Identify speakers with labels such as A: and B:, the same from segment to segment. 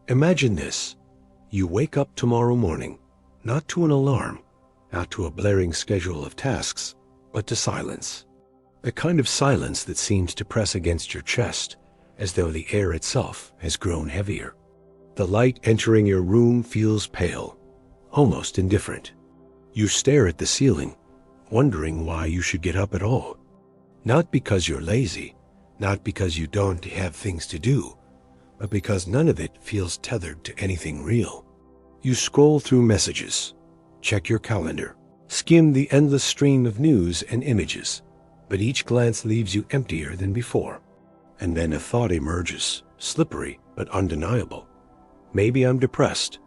A: Imagine this. You wake up tomorrow morning, not to an alarm, not to a blaring schedule of tasks, but to silence. The kind of silence that seems to press against your chest, as though the air itself has grown heavier. The light entering your room feels pale, almost indifferent. You stare at the ceiling, wondering why you should get up at all. Not because you're lazy, not because you don't have things to do, but because none of it feels tethered to anything real. You scroll through messages, check your calendar, skim the endless stream of news and images, but each glance leaves you emptier than before. And then a thought emerges, slippery but undeniable. Maybe I'm depressed.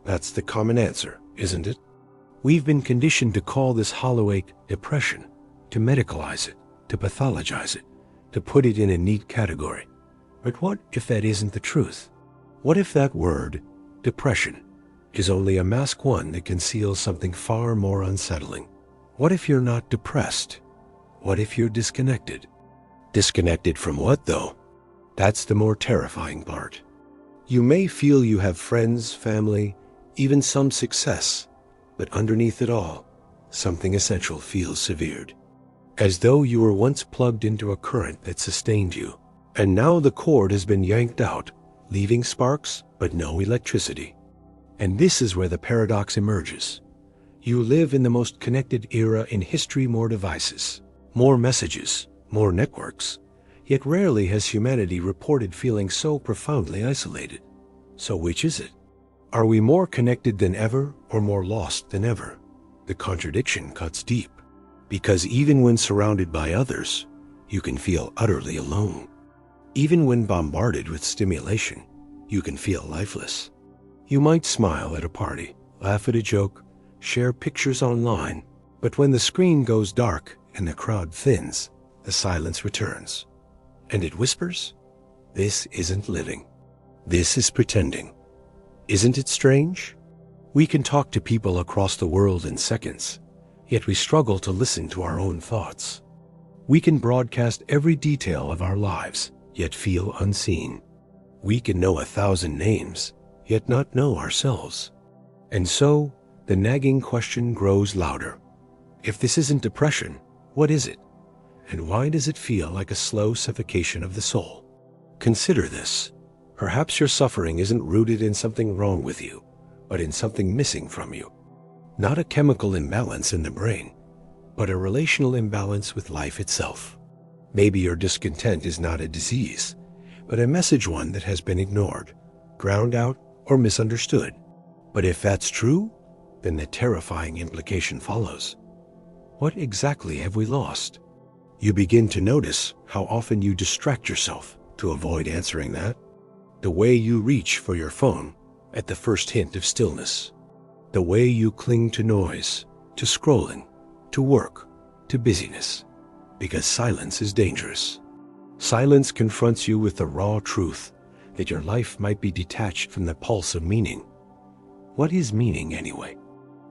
A: That's the common answer, isn't it? We've been conditioned to call this hollow ache depression, to medicalize it, to pathologize it, to put it in a neat category. But what if that isn't the truth? What if that word, depression, is only a mask one that conceals something far more unsettling? What if you're not depressed? What if you're disconnected? Disconnected from what, though? That's the more terrifying part. You may feel you have friends, family, even some success, but underneath it all, something essential feels severed. As though you were once plugged into a current that sustained you, and now the cord has been yanked out, leaving sparks but no electricity. And this is where the paradox emerges. You live in the most connected era in history, more devices, more messages, more networks, yet rarely has humanity reported feeling so profoundly isolated. So which is it? Are we more connected than ever or more lost than ever? The contradiction cuts deep, because even when surrounded by others, you can feel utterly alone. Even when bombarded with stimulation, you can feel lifeless. You might smile at a party, laugh at a joke, share pictures online, but when the screen goes dark and the crowd thins, the silence returns. And it whispers, "This isn't living. This is pretending." Isn't it strange? We can talk to people across the world in seconds, yet we struggle to listen to our own thoughts. We can broadcast every detail of our lives, yet feel unseen. We can know 1,000 names, yet not know ourselves. And so, the nagging question grows louder. If this isn't depression, what is it? And why does it feel like a slow suffocation of the soul? Consider this. Perhaps your suffering isn't rooted in something wrong with you, but in something missing from you. Not a chemical imbalance in the brain, but a relational imbalance with life itself. Maybe your discontent is not a disease, but a message one that has been ignored, drowned out, or misunderstood. But if that's true, then the terrifying implication follows. What exactly have we lost? You begin to notice how often you distract yourself to avoid answering that. The way you reach for your phone at the first hint of stillness. The way you cling to noise, to scrolling, to work, to busyness. Because silence is dangerous. Silence confronts you with the raw truth that your life might be detached from the pulse of meaning. What is meaning anyway?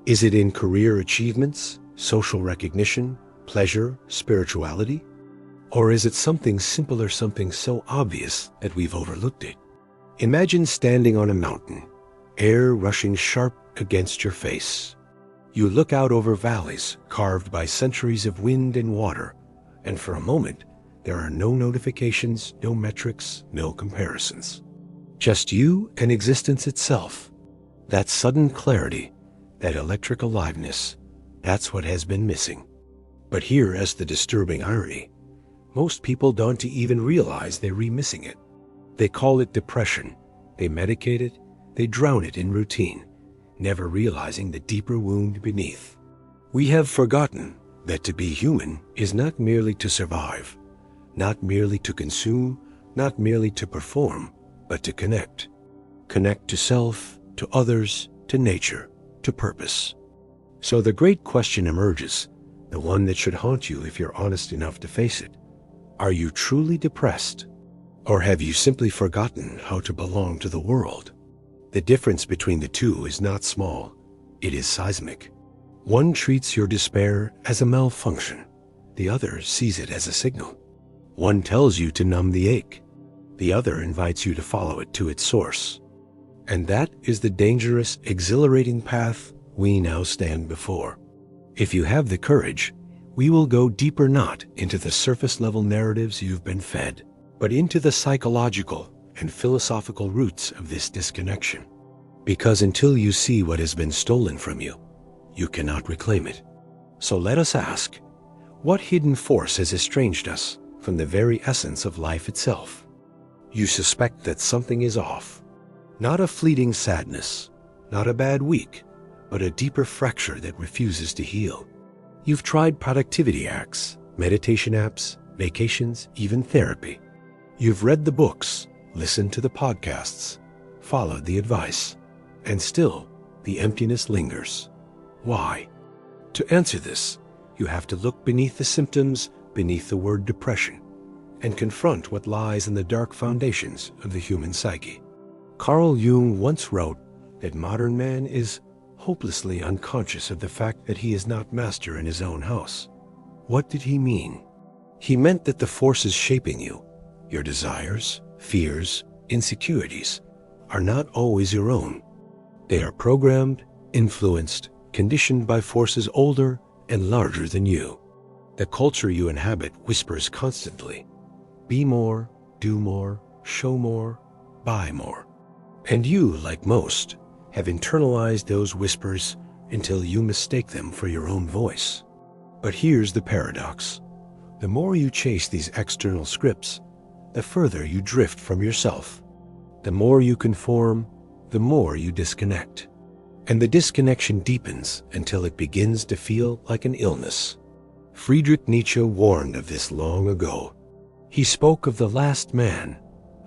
A: Is it in career achievements, social recognition, pleasure, spirituality? Or is it something simpler, something so obvious that we've overlooked it? Imagine standing on a mountain, air rushing sharp against your face. You look out over valleys carved by centuries of wind and water, and for a moment, there are no notifications, no metrics, no comparisons. Just you and existence itself. That sudden clarity, that electric aliveness, that's what has been missing. But here is the disturbing irony. Most people don't even realize they're missing it. They call it depression. They medicate it. They drown it in routine, never realizing the deeper wound beneath. We have forgotten that to be human is not merely to survive, not merely to consume, not merely to perform, but to connect. Connect to self, to others, to nature, to purpose. So the great question emerges, the one that should haunt you if you're honest enough to face it. Are you truly depressed? Or have you simply forgotten how to belong to the world? The difference between the two is not small. It is seismic. One treats your despair as a malfunction. The other sees it as a signal. One tells you to numb the ache. The other invites you to follow it to its source. And that is the dangerous, exhilarating path we now stand before. If you have the courage, we will go deeper, not into the surface-level narratives you've been fed, but into the psychological and philosophical roots of this disconnection. Because until you see what has been stolen from you, you cannot reclaim it. So let us ask, what hidden force has estranged us from the very essence of life itself? You suspect that something is off. Not a fleeting sadness, not a bad week, but a deeper fracture that refuses to heal. You've tried productivity hacks, meditation apps, vacations, even therapy. You've read the books, listened to the podcasts, followed the advice, and still the emptiness lingers. Why? To answer this, you have to look beneath the symptoms, beneath the word depression, and confront what lies in the dark foundations of the human psyche. Carl Jung once wrote that modern man is hopelessly unconscious of the fact that he is not master in his own house. What did he mean? He meant that the forces shaping you, your desires, fears, insecurities, are not always your own. They are programmed, influenced, conditioned by forces older and larger than you. The culture you inhabit whispers constantly, be more, do more, show more, buy more. And you, like most, have internalized those whispers until you mistake them for your own voice. But here's the paradox. The more you chase these external scripts, the further you drift from yourself. The more you conform, the more you disconnect. And the disconnection deepens until it begins to feel like an illness. Friedrich Nietzsche warned of this long ago. He spoke of the last man,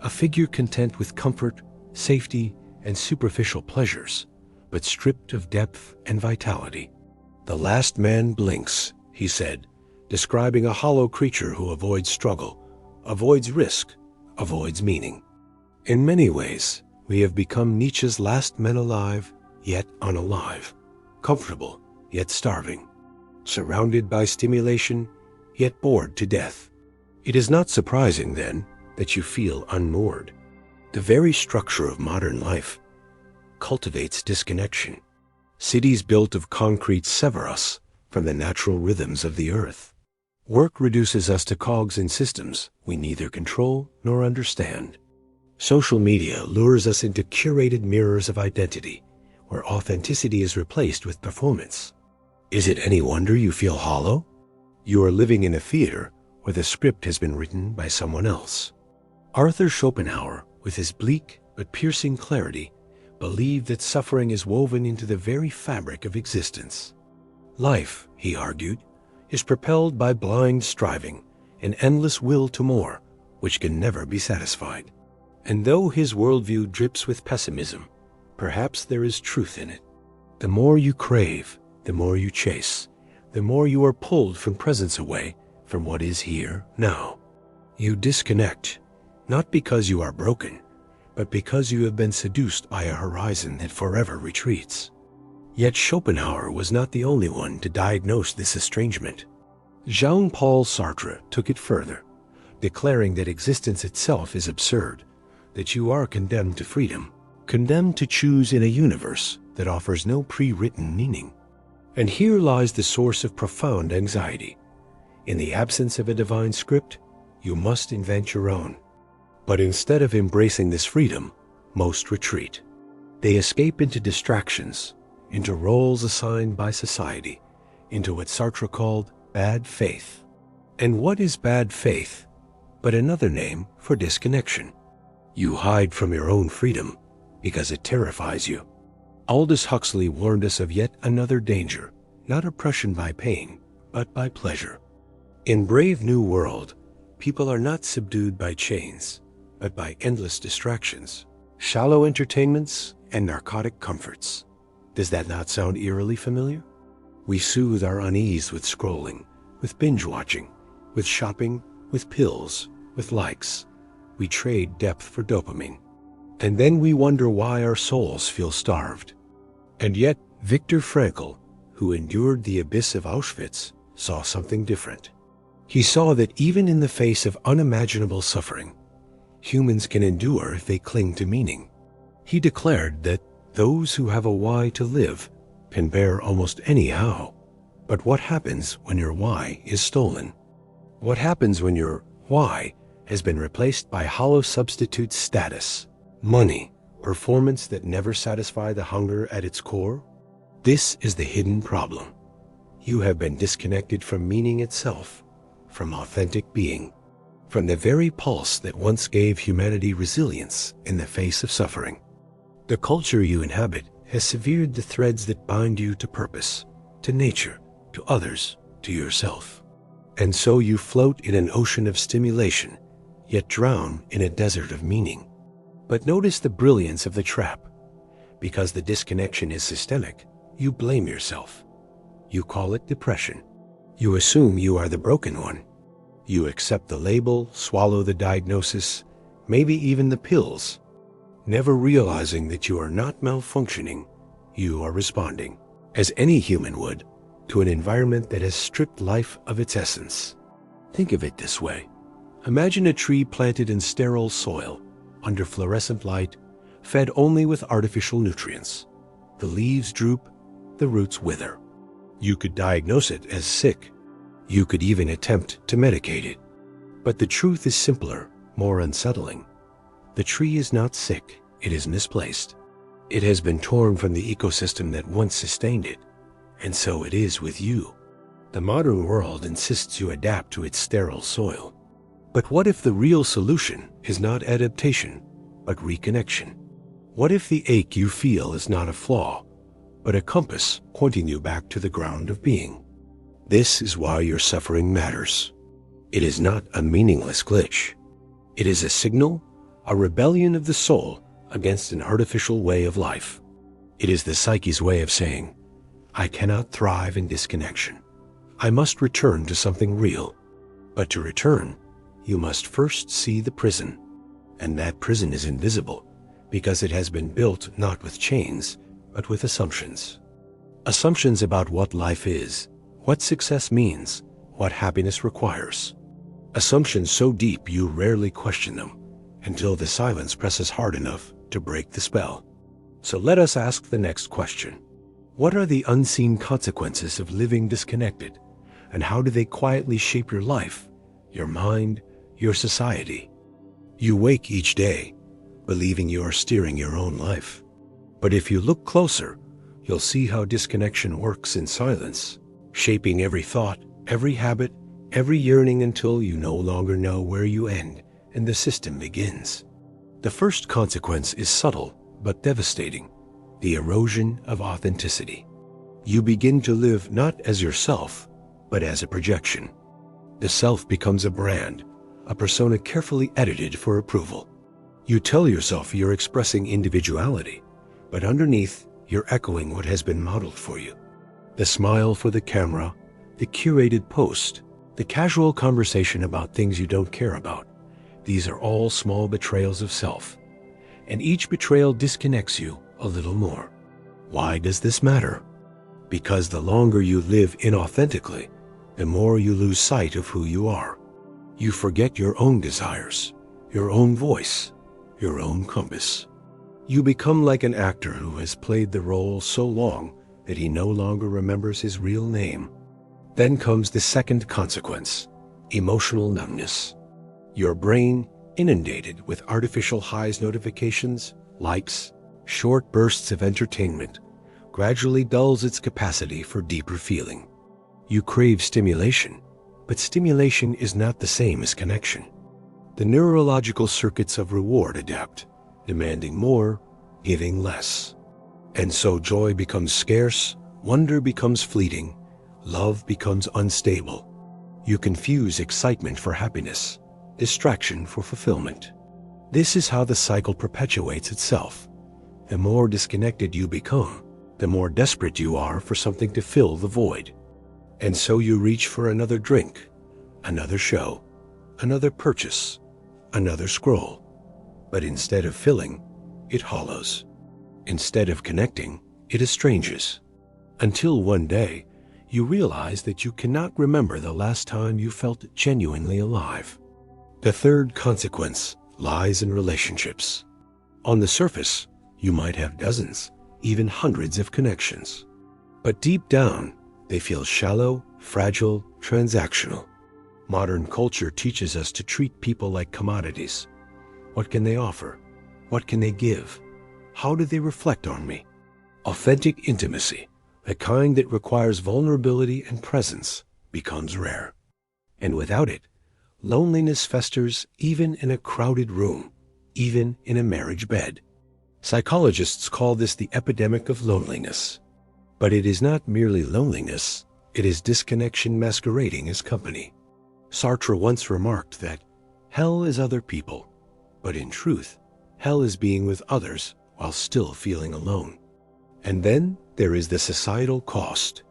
A: a figure content with comfort, safety, and superficial pleasures, but stripped of depth and vitality. The last man blinks, he said, describing a hollow creature who avoids struggle, avoids risk, avoids meaning. In many ways, we have become Nietzsche's last men alive, yet unalive, comfortable, yet starving, surrounded by stimulation, yet bored to death. It is not surprising, then, that you feel unmoored. The very structure of modern life cultivates disconnection. Cities built of concrete sever us from the natural rhythms of the earth. Work reduces us to cogs in systems we neither control nor understand. Social media lures us into curated mirrors of identity, where authenticity is replaced with performance. Is it any wonder you feel hollow? You are living in a theater where the script has been written by someone else. Arthur Schopenhauer, with his bleak but piercing clarity, believed that suffering is woven into the very fabric of existence. Life, he argued, is propelled by blind striving, an endless will to more, which can never be satisfied. And though his worldview drips with pessimism, perhaps there is truth in it. The more you crave, the more you chase, the more you are pulled from presence away from what is here now. You disconnect, not because you are broken, but because you have been seduced by a horizon that forever retreats. Yet Schopenhauer was not the only one to diagnose this estrangement. Jean-Paul Sartre took it further, declaring that existence itself is absurd, that you are condemned to freedom, condemned to choose in a universe that offers no pre-written meaning. And here lies the source of profound anxiety. In the absence of a divine script, you must invent your own. But instead of embracing this freedom, most retreat. They escape into distractions, into roles assigned by society, into what Sartre called bad faith. And what is bad faith but another name for disconnection? You hide from your own freedom because it terrifies you. Aldous Huxley warned us of yet another danger, not oppression by pain, but by pleasure. In Brave New World, people are not subdued by chains, but by endless distractions, shallow entertainments, and narcotic comforts. Does that not sound eerily familiar? We soothe our unease with scrolling, with binge-watching, with shopping, with pills, with likes. We trade depth for dopamine. And then we wonder why our souls feel starved. And yet, Viktor Frankl, who endured the abyss of Auschwitz, saw something different. He saw that even in the face of unimaginable suffering, humans can endure if they cling to meaning. He declared that those who have a why to live can bear almost any how. But what happens when your why is stolen? What happens when your why has been replaced by hollow substitute status, money, performance that never satisfy the hunger at its core? This is the hidden problem. You have been disconnected from meaning itself, from authentic being, from the very pulse that once gave humanity resilience in the face of suffering. The culture you inhabit has severed the threads that bind you to purpose, to nature, to others, to yourself. And so you float in an ocean of stimulation, yet drown in a desert of meaning. But notice the brilliance of the trap. Because the disconnection is systemic, you blame yourself. You call it depression. You assume you are the broken one. You accept the label, swallow the diagnosis, maybe even the pills, never realizing that you are not malfunctioning, you are responding, as any human would, to an environment that has stripped life of its essence. Think of it this way. Imagine a tree planted in sterile soil, under fluorescent light, fed only with artificial nutrients. The leaves droop, the roots wither. You could diagnose it as sick. You could even attempt to medicate it. But the truth is simpler, more unsettling. The tree is not sick, it is misplaced. It has been torn from the ecosystem that once sustained it, and so it is with you. The modern world insists you adapt to its sterile soil. But what if the real solution is not adaptation, but reconnection? What if the ache you feel is not a flaw, but a compass pointing you back to the ground of being? This is why your suffering matters. It is not a meaningless glitch. It is a signal, a rebellion of the soul against an artificial way of life. It is the psyche's way of saying, I cannot thrive in disconnection. I must return to something real. But to return, you must first see the prison. And that prison is invisible because it has been built not with chains, but with assumptions. Assumptions about what life is, what success means, what happiness requires. Assumptions so deep you rarely question them until the silence presses hard enough to break the spell. So let us ask the next question. What are the unseen consequences of living disconnected, and how do they quietly shape your life, your mind, your society? You wake each day believing you are steering your own life. But if you look closer, you'll see how disconnection works in silence, shaping every thought, every habit, every yearning until you no longer know where you end and the system begins. The first consequence is subtle but devastating, the erosion of authenticity. You begin to live not as yourself, but as a projection. The self becomes a brand, a persona carefully edited for approval. You tell yourself you're expressing individuality, but underneath, you're echoing what has been modeled for you. The smile for the camera, the curated post, the casual conversation about things you don't care about. These are all small betrayals of self, and each betrayal disconnects you a little more. Why does this matter? Because the longer you live inauthentically, the more you lose sight of who you are. You forget your own desires, your own voice, your own compass. You become like an actor who has played the role so long that he no longer remembers his real name. Then comes the second consequence, emotional numbness. Your brain, inundated with artificial highs notifications, likes, short bursts of entertainment, gradually dulls its capacity for deeper feeling. You crave stimulation, but stimulation is not the same as connection. The neurological circuits of reward adapt, demanding more, giving less. And so joy becomes scarce, wonder becomes fleeting, love becomes unstable. You confuse excitement for happiness, distraction for fulfillment. This is how the cycle perpetuates itself. The more disconnected you become, the more desperate you are for something to fill the void. And so you reach for another drink, another show, another purchase, another scroll. But instead of filling, it hollows. Instead of connecting, it estranges. Until one day, you realize that you cannot remember the last time you felt genuinely alive. The third consequence lies in relationships. On the surface, You might have dozens, even hundreds of connections. But deep down, they feel shallow, fragile, transactional. Modern culture teaches us to treat people like commodities. What can they offer? What can they give? How do they reflect on me? Authentic intimacy, the kind that requires vulnerability and presence, becomes rare. And without it, loneliness festers even in a crowded room, even in a marriage bed. Psychologists call this the epidemic of loneliness. But it is not merely loneliness, it is disconnection masquerading as company. Sartre once remarked that hell is other people, but in truth, hell is being with others while still feeling alone. And then there is the societal cost.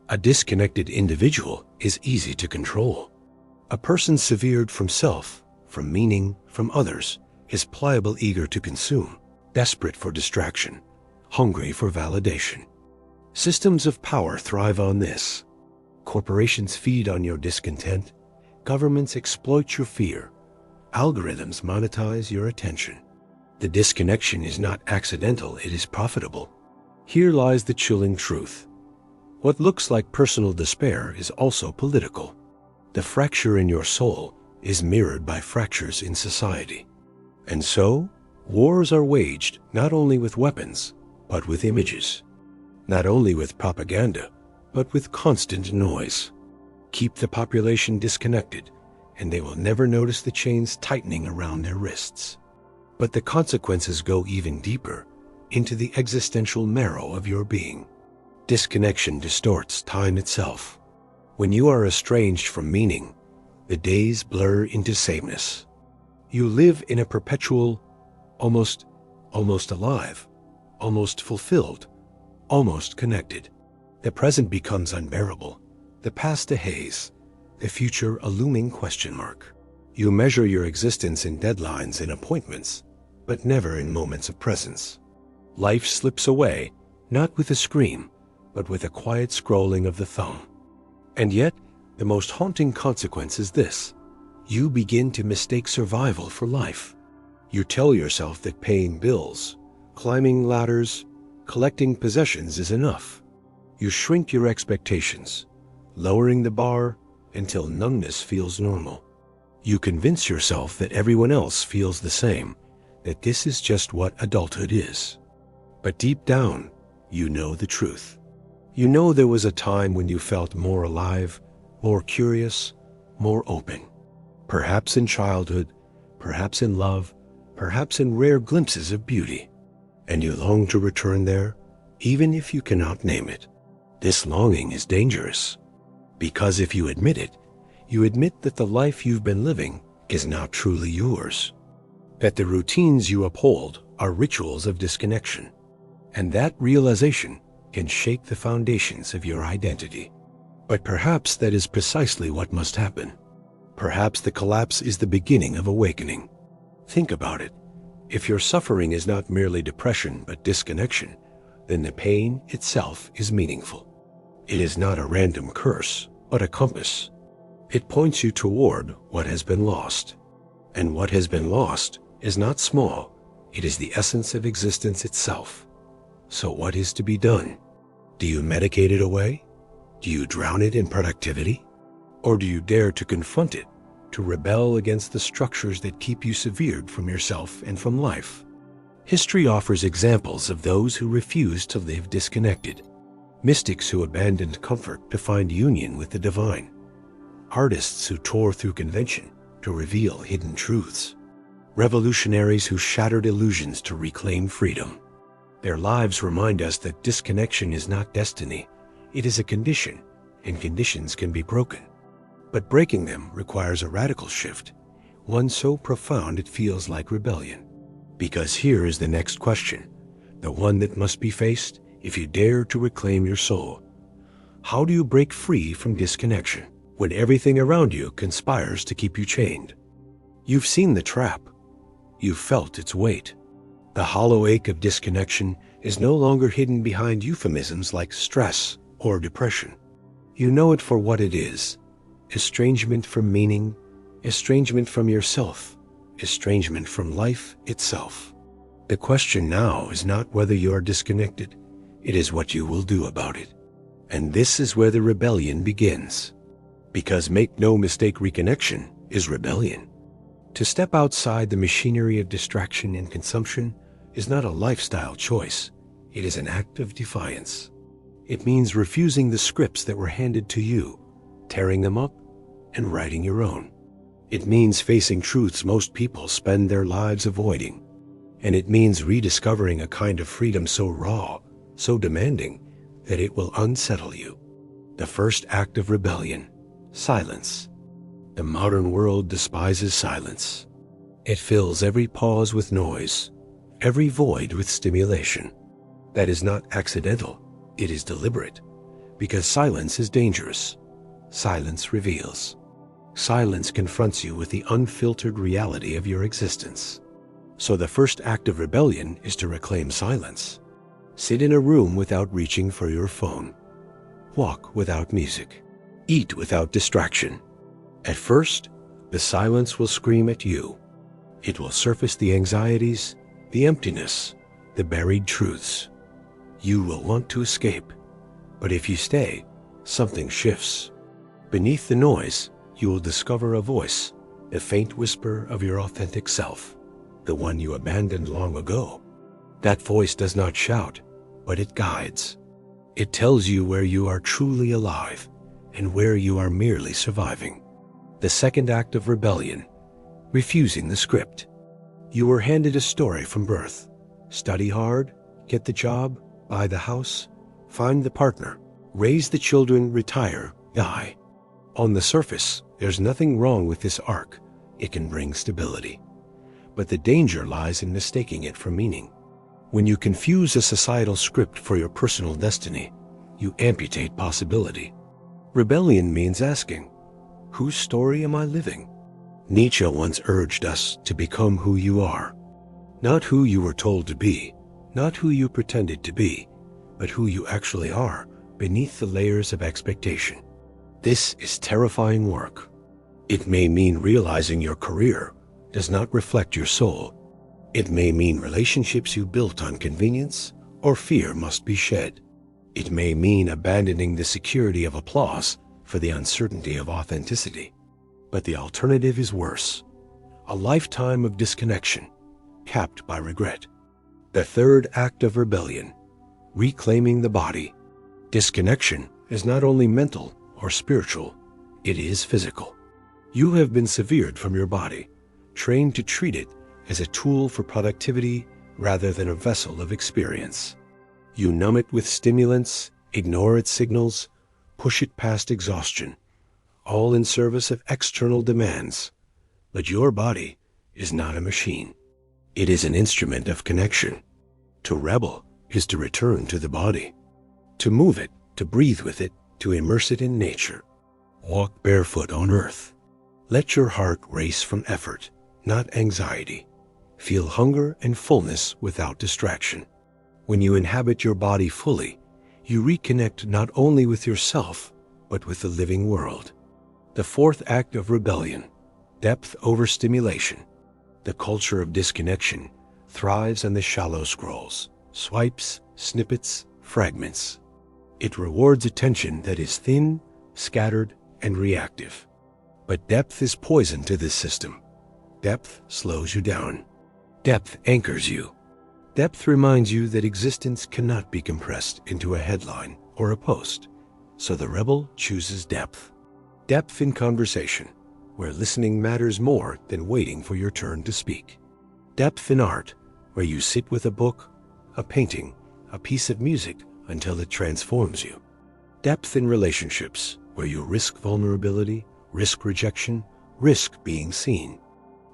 A: A disconnected individual is easy to control. A person severed from self, from meaning, from others, is pliable, eager to consume, desperate for distraction, hungry for validation. Systems of power thrive on this. Corporations feed on your discontent. Governments exploit your fear. Algorithms monetize your attention. The disconnection is not accidental, it is profitable. Here lies the chilling truth. What looks like personal despair is also political. The fracture in your soul is mirrored by fractures in society. And so, wars are waged not only with weapons, but with images. Not only with propaganda, but with constant noise. Keep the population disconnected, and they will never notice the chains tightening around their wrists. But the consequences go even deeper, into the existential marrow of your being. Disconnection distorts time itself. When you are estranged from meaning, the days blur into sameness. You live in a perpetual, almost alive, almost fulfilled, almost connected. The present becomes unbearable, the past a haze, the future a looming question mark. You measure your existence in deadlines and appointments, but never in moments of presence. Life slips away, not with a scream, but with a quiet scrolling of the thumb. And yet, the most haunting consequence is this. You begin to mistake survival for life. You tell yourself that paying bills, climbing ladders, collecting possessions is enough. You shrink your expectations, lowering the bar until numbness feels normal. You convince yourself that everyone else feels the same, that this is just what adulthood is. But deep down, you know the truth. You know there was a time when you felt more alive, more curious, more open. Perhaps in childhood, perhaps in love, perhaps in rare glimpses of beauty. And you long to return there, even if you cannot name it. This longing is dangerous, because if you admit it, you admit that the life you've been living is not truly yours, that the routines you uphold are rituals of disconnection, and that realization can shake the foundations of your identity. But perhaps that is precisely what must happen. Perhaps the collapse is the beginning of awakening. Think about it. If your suffering is not merely depression but disconnection, then the pain itself is meaningful. It is not a random curse, but a compass. It points you toward what has been lost. And what has been lost is not small. It is the essence of existence itself. So what is to be done? Do you medicate it away? Do you drown it in productivity? Or do you dare to confront it, to rebel against the structures that keep you severed from yourself and from life? History offers examples of those who refused to live disconnected. Mystics who abandoned comfort to find union with the divine. Artists who tore through convention to reveal hidden truths. Revolutionaries who shattered illusions to reclaim freedom. Their lives remind us that disconnection is not destiny. It is a condition, and conditions can be broken. But breaking them requires a radical shift, one so profound it feels like rebellion. Because here is the next question, the one that must be faced if you dare to reclaim your soul. How do you break free from disconnection when everything around you conspires to keep you chained? You've seen the trap. You've felt its weight. The hollow ache of disconnection is no longer hidden behind euphemisms like stress or depression. You know it for what it is. Estrangement from meaning, estrangement from yourself, estrangement from life itself. The question now is not whether you are disconnected, it is what you will do about it. And this is where the rebellion begins. Because make no mistake, reconnection is rebellion. To step outside the machinery of distraction and consumption is not a lifestyle choice, it is an act of defiance. It means refusing the scripts that were handed to you, tearing them up, and writing your own. It means facing truths most people spend their lives avoiding. And it means rediscovering a kind of freedom so raw, so demanding, that it will unsettle you. The first act of rebellion, silence. The modern world despises silence. It fills every pause with noise, every void with stimulation. That is not accidental, it is deliberate, because silence is dangerous. Silence reveals. Silence confronts you with the unfiltered reality of your existence. So the first act of rebellion is to reclaim silence. Sit in a room without reaching for your phone. Walk without music. Eat without distraction. At first, the silence will scream at you. It will surface the anxieties, the emptiness, the buried truths. You will want to escape, but if you stay, something shifts. Beneath the noise, you will discover a voice, a faint whisper of your authentic self, the one you abandoned long ago. That voice does not shout, but it guides. It tells you where you are truly alive and where you are merely surviving. The second act of rebellion, refusing the script. You were handed a story from birth. Study hard, get the job, buy the house, find the partner, raise the children, retire, die. On the surface, there's nothing wrong with this arc. It can bring stability. But the danger lies in mistaking it for meaning. When you confuse a societal script for your personal destiny, you amputate possibility. Rebellion means asking, whose story am I living? Nietzsche once urged us to become who you are. Not who you were told to be, not who you pretended to be, but who you actually are beneath the layers of expectation. This is terrifying work. It may mean realizing your career does not reflect your soul. It may mean relationships you built on convenience or fear must be shed. It may mean abandoning the security of applause for the uncertainty of authenticity. But the alternative is worse. A lifetime of disconnection, capped by regret. The third act of rebellion, reclaiming the body. Disconnection is not only mental or spiritual, it is physical. You have been severed from your body, trained to treat it as a tool for productivity rather than a vessel of experience. You numb it with stimulants, ignore its signals, push it past exhaustion, all in service of external demands. But your body is not a machine. It is an instrument of connection. To rebel is to return to the body, to move it, to breathe with it, to immerse it in nature. Walk barefoot on earth. Let your heart race from effort, not anxiety. Feel hunger and fullness without distraction. When you inhabit your body fully, you reconnect not only with yourself, but with the living world. The fourth act of rebellion, depth over stimulation. The culture of disconnection thrives on the shallow scrolls, swipes, snippets, fragments. It rewards attention that is thin, scattered, and reactive. But depth is poison to this system. Depth slows you down. Depth anchors you. Depth reminds you that existence cannot be compressed into a headline or a post. So the rebel chooses depth. Depth in conversation, where listening matters more than waiting for your turn to speak. Depth in art, where you sit with a book, a painting, a piece of music until it transforms you. Depth in relationships, where you risk vulnerability, risk rejection, risk being seen.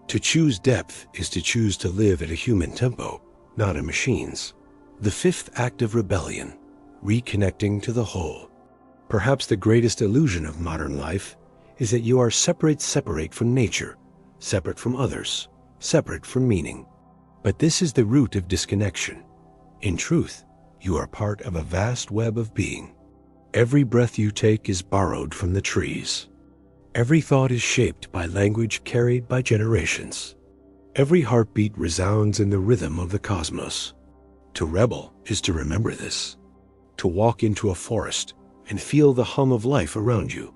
A: To choose depth is to choose to live at a human tempo, not a machine's. The fifth act of rebellion, reconnecting to the whole. Perhaps the greatest illusion of modern life is that you are separate from nature, separate from others, separate from meaning. But this is the root of disconnection. In truth, you are part of a vast web of being. Every breath you take is borrowed from the trees. Every thought is shaped by language carried by generations. Every heartbeat resounds in the rhythm of the cosmos. To rebel is to remember this. To walk into a forest and feel the hum of life around you.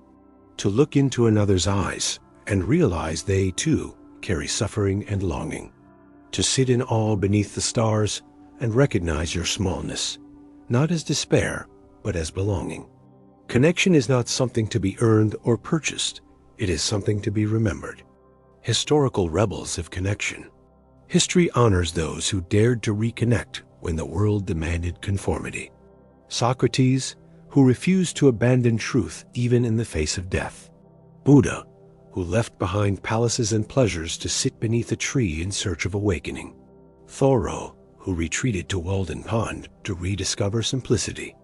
A: To look into another's eyes and realize they, too, carry suffering and longing. To sit in awe beneath the stars and recognize your smallness, not as despair, but as belonging. Connection is not something to be earned or purchased. It is something to be remembered. Historical rebels of connection. History honors those who dared to reconnect when the world demanded conformity. Socrates, who refused to abandon truth even in the face of death. Buddha, who left behind palaces and pleasures to sit beneath a tree in search of awakening. Thoreau, who retreated to Walden Pond to rediscover simplicity.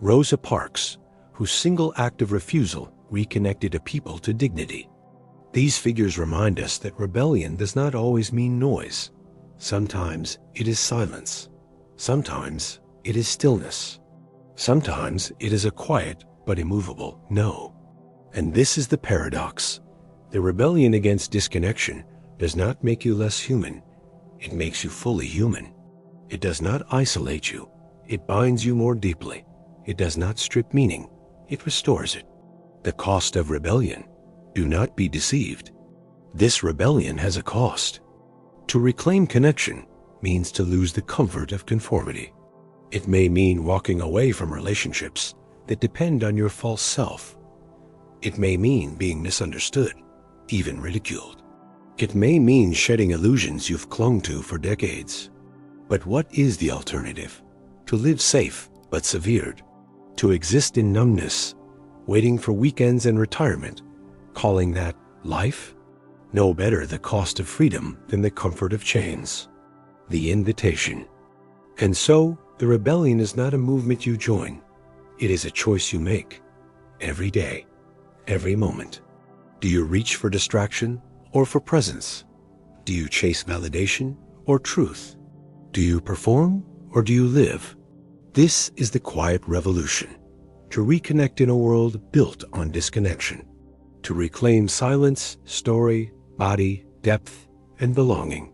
A: Rosa Parks, whose single act of refusal reconnected a people to dignity. These figures remind us that rebellion does not always mean noise. Sometimes it is silence. Sometimes it is stillness. Sometimes it is a quiet but immovable no. And this is the paradox. The rebellion against disconnection does not make you less human. It makes you fully human. It does not isolate you. It binds you more deeply. It does not strip meaning. It restores it. The cost of rebellion. Do not be deceived. This rebellion has a cost. To reclaim connection means to lose the comfort of conformity. It may mean walking away from relationships that depend on your false self. It may mean being misunderstood, even ridiculed. It may mean shedding illusions you've clung to for decades. But what is the alternative? To live safe but severed. To exist in numbness, waiting for weekends and retirement, calling that life? No better the cost of freedom than the comfort of chains. The invitation. And so, the rebellion is not a movement you join. It is a choice you make. Every day. Every moment. Do you reach for distraction or for presence? Do you chase validation or truth? Do you perform or do you live? This is the quiet revolution. To reconnect in a world built on disconnection. To reclaim silence, story, body, depth, and belonging.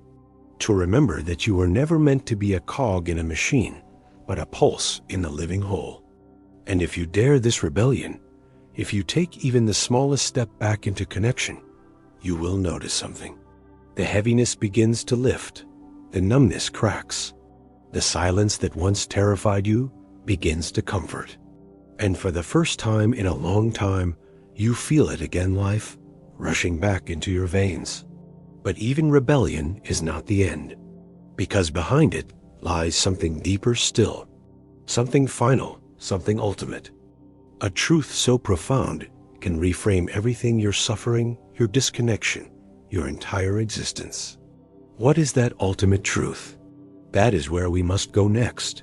A: To remember that you were never meant to be a cog in a machine, but a pulse in the living whole. And if you dare this rebellion, if you take even the smallest step back into connection, you will notice something. The heaviness begins to lift. The numbness cracks. The silence that once terrified you begins to comfort. And for the first time in a long time, you feel it again, life, rushing back into your veins. But even rebellion is not the end, because behind it lies something deeper still, something final, something ultimate. A truth so profound can reframe everything you're suffering, your disconnection, your entire existence. What is that ultimate truth? That is where we must go next.